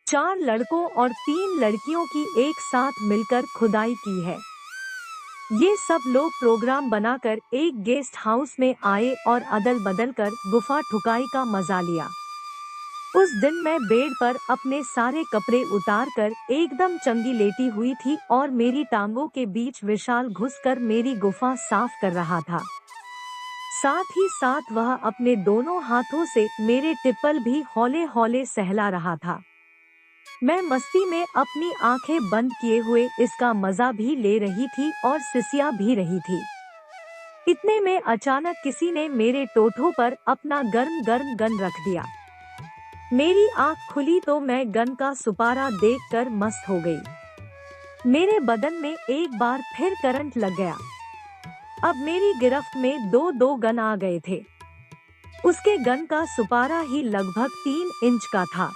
4 लड़कों और 3 लड़कियों की एक साथ मिलकर खुदाई की है। ये सब लोग प्रोग्राम बनाकर एक गेस्ट हाउस में आए और अदल बदल कर गुफा ठुकाई का मजा लिया। उस दिन मैं बेड पर अपने सारे कपड़े उतार कर एकदम चंगी लेटी हुई थी और मेरी टांगों के बीच विशाल घुसकर मेरी गुफा साफ कर रहा था। साथ ही साथ वह अपने दोनों हाथों से मेरे टिप्पल भी हौले हौले सहला रहा था। मैं मस्ती में अपनी आंखें बंद किए हुए इसका मजा भी ले रही थी और सिसिया भी रही थी। इतने में अचानक किसी ने मेरे टोठों पर अपना गर्म गर्म गन रख दिया। मेरी आंख खुली तो मैं गन का सुपारा देखकर मस्त हो गई। मेरे बदन में एक बार फिर करंट लग गया। अब मेरी गिरफ्त में दो गन आ गए थे। उसके गन का सुपारा ही लगभग 3 इंच का था।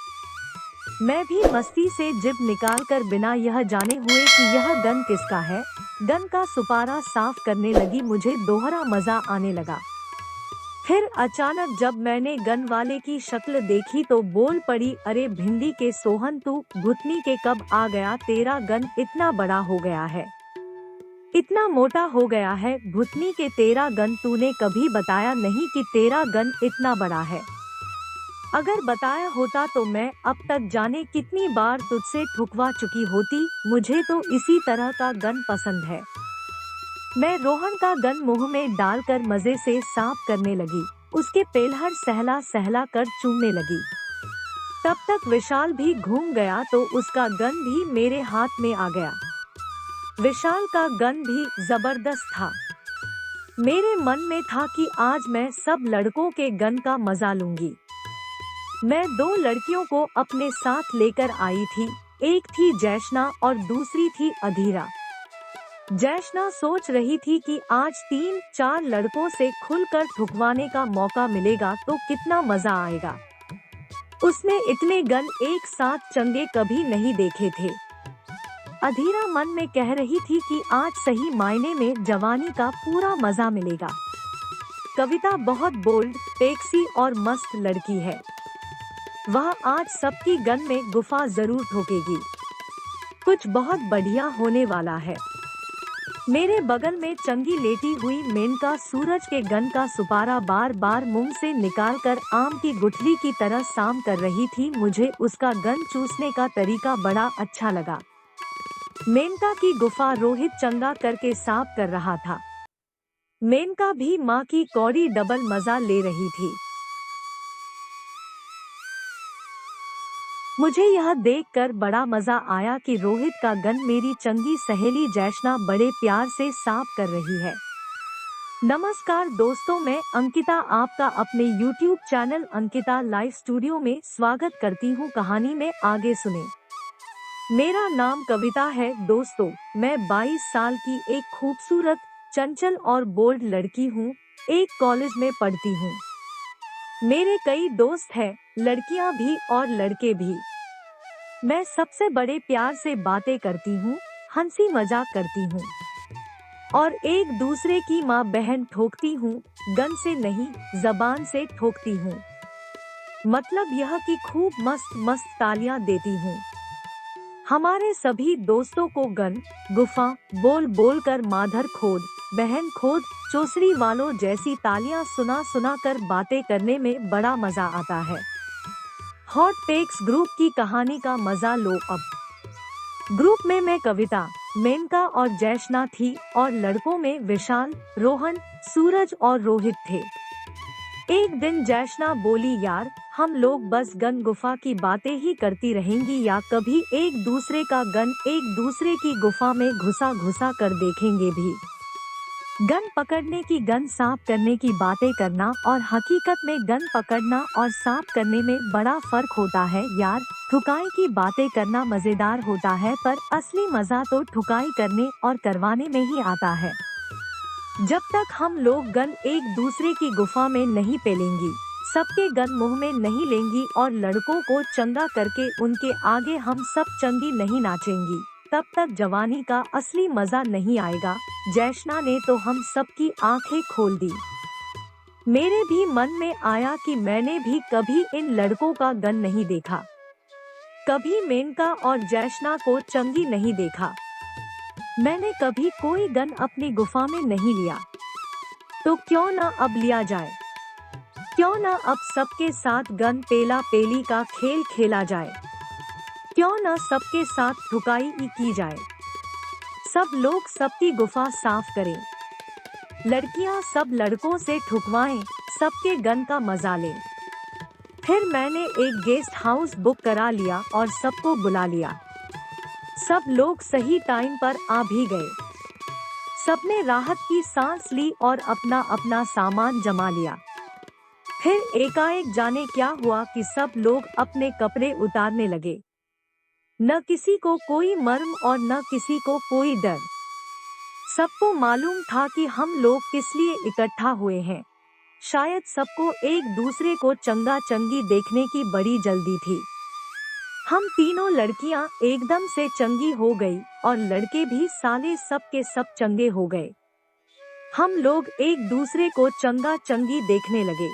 मैं भी मस्ती से जिब निकालकर बिना यह जाने हुए कि यह गन किसका है, गन का सुपारा साफ करने लगी। मुझे दोहरा मजा आने लगा। फिर अचानक जब मैंने गन वाले की शक्ल देखी तो बोल पड़ी, अरे भिंडी के सोहन, तू घुटनी के कब आ गया? तेरा गन इतना बड़ा हो गया है, इतना मोटा हो गया है घुटनी के तेरा गन। तूने कभी बताया नहीं कि तेरा गन इतना बड़ा है। अगर बताया होता तो मैं अब तक जाने कितनी बार तुझसे ठुकवा चुकी होती। मुझे तो इसी तरह का गन पसंद है। मैं रोहन का गन मुंह में डालकर मजे से साफ करने लगी। उसके पेलहर सहला सहला कर चूमने लगी। तब तक विशाल भी घूम गया तो उसका गन भी मेरे हाथ में आ गया। विशाल का गन भी जबरदस्त था। मेरे मन में था कि आज मैं सब लड़कों के गन का मजा लूंगी। मैं 2 लड़कियों को अपने साथ लेकर आई थी। एक थी जैशना और दूसरी थी अधीरा। जैशना सोच रही थी कि आज 3-4 लड़कों से खुलकर ठुकवाने का मौका मिलेगा तो कितना मजा आएगा। उसने इतने गन एक साथ चंगे कभी नहीं देखे थे। अधीरा मन में कह रही थी कि आज सही मायने में जवानी का पूरा मजा मिलेगा। कविता बहुत बोल्ड, टेक्सी और मस्त लड़की है। वह आज सबकी गन में गुफा जरूर ठोकेगी। कुछ बहुत बढ़िया होने वाला है। मेरे बगल में चंगी लेटी हुई मेनका सूरज के गन का सुपारा बार बार मुंह से निकालकर आम की गुठली की तरह साम कर रही थी। मुझे उसका गन चूसने का तरीका बड़ा अच्छा लगा। मेनका की गुफा रोहित चंगा करके साफ कर रहा था। मेनका भी माँ की कौड़ी डबल मजा ले रही थी। मुझे यह देखकर बड़ा मजा आया कि रोहित का गन मेरी चंगी सहेली जैशना बड़े प्यार से साफ कर रही है। नमस्कार दोस्तों, मैं अंकिता आपका अपने YouTube channel Ankita live studio में स्वागत करती हूँ। कहानी में आगे सुने। मेरा नाम कविता है। दोस्तों, मैं 22 साल की एक खूबसूरत, चंचल और बोल्ड लड़की हूँ। एक कॉलेज में पढ़ती हूँ। मेरे कई दोस्त हैं, लड़कियाँ भी और लड़के भी। मैं सबसे बड़े प्यार से बातें करती हूँ, हंसी मजाक करती हूँ और एक दूसरे की माँ बहन ठोकती हूँ। गन से नहीं, जबान से ठोकती हूँ। मतलब यह कि खूब मस्त मस्त तालियां देती हूँ। हमारे सभी दोस्तों को गन, गुफा बोल बोल कर माधर खोद, बहन खोद, चोसड़ी वालों जैसी तालियां सुना सुना कर बातें करने में बड़ा मजा आता है। हॉट टेक्स ग्रुप की कहानी का मजा लो अब। ग्रुप में मैं कविता, मेनका और जैशना थी और लड़कों में विशाल, रोहन, सूरज और रोहित थे। एक दिन जैशना बोली, यार हम लोग बस गन गुफा की बातें ही करती रहेंगी या कभी एक दूसरे का गन एक दूसरे की गुफा में घुसा घुसा कर देखेंगे भी। गन पकड़ने की, गन साफ करने की बातें करना और हकीकत में गन पकड़ना और साफ करने में बड़ा फर्क होता है यार। ठुकाई की बातें करना मजेदार होता है पर असली मजा तो ठुकाई करने और करवाने में ही आता है। जब तक हम लोग गन एक दूसरे की गुफा में नहीं पेलेंगी, सबके गन मुंह में नहीं लेंगी और लड़कों को चंगा करके उनके आगे हम सब चंगी नहीं नाचेंगी, तब तक जवानी का असली मजा नहीं आएगा। जैशना ने तो हम सबकी आंखें खोल दी। मेरे भी मन में आया कि मैंने भी कभी इन लड़कों का गन नहीं देखा, कभी मेनका और जैशना को चंगी नहीं देखा। मैंने कभी कोई गन अपनी गुफा में नहीं लिया, तो क्यों न अब लिया जाए। क्यों न अब सबके साथ गन पेला पेली का खेल खेला जाए। क्यों न सबके साथ ठुकाई की जाए। सब लोग सबकी गुफा साफ करें। लड़कियां सब लड़कों से ठुकवाएं, सबके गन का मजा लें। फिर मैंने एक गेस्ट हाउस बुक करा लिया और सबको बुला लिया। सब लोग सही टाइम पर आ भी गए। सबने राहत की सांस ली और अपना अपना सामान जमा लिया। फिर एकाएक जाने क्या हुआ कि सब लोग अपने कपड़े उतारने लगे। न किसी को कोई मर्म और न किसी को कोई डर। सबको मालूम था कि हम लोग किस लिए इकट्ठा हुए हैं। शायद सबको एक दूसरे को चंगा चंगी देखने की बड़ी जल्दी थी। हम तीनों लड़कियां एकदम से चंगी हो गई और लड़के भी साले सब के सब चंगे हो गए। हम लोग एक दूसरे को चंगा चंगी देखने लगे।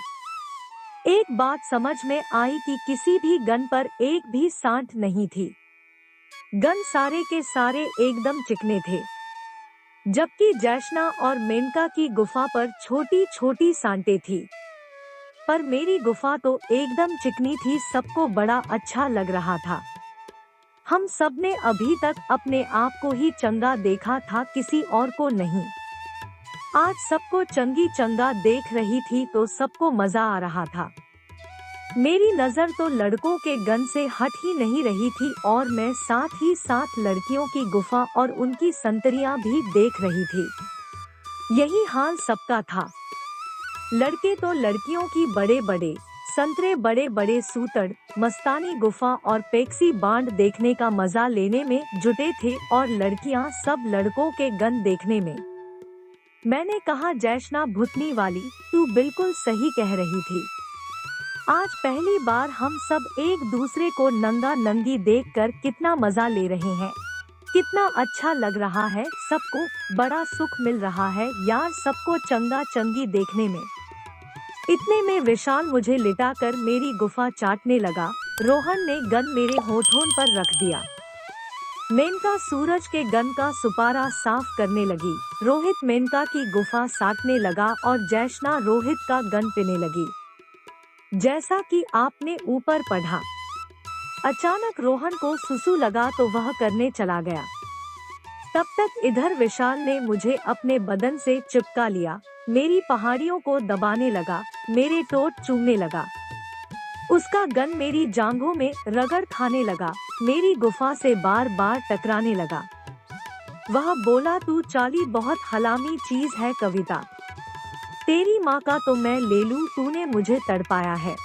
एक बात समझ में आई कि किसी भी गन पर एक भी सांठ नहीं थी। गन सारे के सारे एकदम चिकने थे, जबकि जैशना और मेनका की गुफा पर छोटी छोटी सांटें थी। पर मेरी गुफा तो एकदम चिकनी थी। सबको बड़ा अच्छा लग रहा था। हम सब ने अभी तक अपने आप को ही चंगा देखा था, किसी और को नहीं। आज सबको चंगी चंगा देख रही थी तो सबको मजा आ रहा था। मेरी नजर तो लड़कों के गन से हट ही नहीं रही थी और मैं साथ ही साथ लड़कियों की गुफा और उनकी संतरियां भी देख रही थी। यही हाल सबका था। लड़के तो लड़कियों की बड़े बड़े संतरे, बड़े बड़े सूतड़, मस्तानी गुफा और पेक्सी बांड देखने का मजा लेने में जुटे थे और लड़कियां सब लड़कों के गन देखने में। मैंने कहा, जैशना भुतनी वाली, तू बिल्कुल सही कह रही थी। आज पहली बार हम सब एक दूसरे को नंगा नंगी देखकर कितना मजा ले रहे हैं। कितना अच्छा लग रहा है। सबको बड़ा सुख मिल रहा है यार, सबको चंगा चंगी देखने में। इतने में विशाल मुझे लिटाकर मेरी गुफा चाटने लगा। रोहन ने गन मेरे होठों पर रख दिया। मेनका सूरज के गन का सुपारा साफ करने लगी। रोहित मेनका की गुफा साटने लगा और जैशना रोहित का गन पीने लगी। जैसा कि आपने ऊपर पढ़ा, अचानक रोहन को सुसु लगा तो वह करने चला गया। तब तक इधर विशाल ने मुझे अपने बदन से चिपका लिया, मेरी पहाड़ियों को दबाने लगा, मेरे टोट चूमने लगा। उसका गन मेरी जांघों में रगड़ खाने लगा, मेरी गुफा से बार बार टकराने लगा। वह बोला, तू चाली बहुत हलामी चीज है कविता। तेरी माँ का तो मैं ले लूं, तूने मुझे तड़पाया है।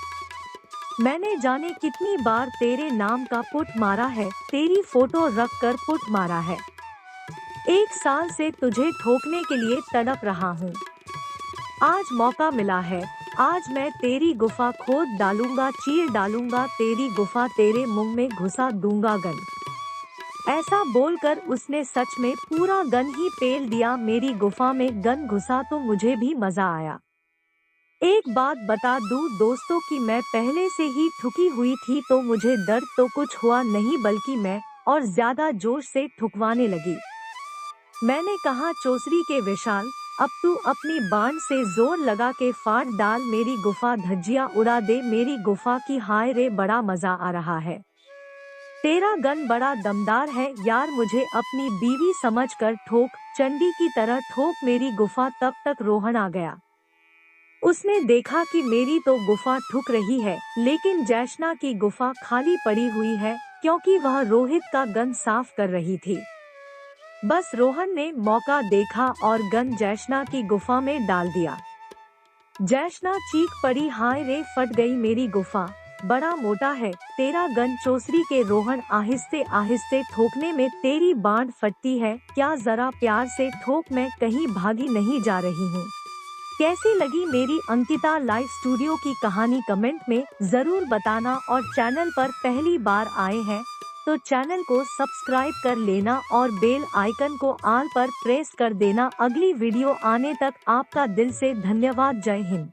मैंने जाने कितनी बार तेरे नाम का पुट मारा है, तेरी फोटो रख कर पुट मारा है। 1 साल से तुझे ठोकने के लिए तड़प रहा हूँ। आज मौका मिला है, आज मैं तेरी गुफा खोद डालूंगा, चीर डालूंगा तेरी गुफा, तेरे मुंह में घुसा दूंगा गन। ऐसा बोलकर उसने सच में पूरा गन ही पेल दिया। मेरी गुफा में गन घुसा तो मुझे भी मजा आया। एक बात बता दूं दोस्तों कि मैं पहले से ही ठुकी हुई थी, तो मुझे दर्द तो कुछ हुआ नहीं, बल्कि मैं और ज्यादा जोर से ठुकवाने लगी। मैंने कहा, चोसरी के विशाल, अब तू अपनी बाण से जोर लगा के फाड़ डाल मेरी गुफा, धज्जियां उड़ा दे मेरी गुफा की। हाय रे, बड़ा मजा आ रहा है। तेरा गन बड़ा दमदार है यार, मुझे अपनी बीवी समझकर ठोक, चंडी की तरह ठोक मेरी गुफा। तब तक रोहन आ गया। उसने देखा कि मेरी तो गुफा ठुक रही है, लेकिन जैशना की गुफा खाली पड़ी हुई है, क्योंकि वह रोहित का गन साफ कर रही थी। बस रोहन ने मौका देखा और गन जैशना की गुफा में डाल दिया। जैशना चीख पड़ी, हाय रे, फट गई मेरी गुफा, बड़ा मोटा है तेरा गन। चोसरी के रोहन, आहिस्ते आहिस्ते ठोकने में तेरी बांड फटती है क्या, जरा प्यार से ठोक, मैं कहीं भागी नहीं जा रही हूँ। कैसी लगी मेरी अंकिता लाइव स्टूडियो की कहानी कमेंट में जरूर बताना, और चैनल पर पहली बार आए हैं तो चैनल को सब्सक्राइब कर लेना और बेल आइकन को ऑल पर प्रेस कर देना। अगली वीडियो आने तक आपका दिल से धन्यवाद। जय हिंद।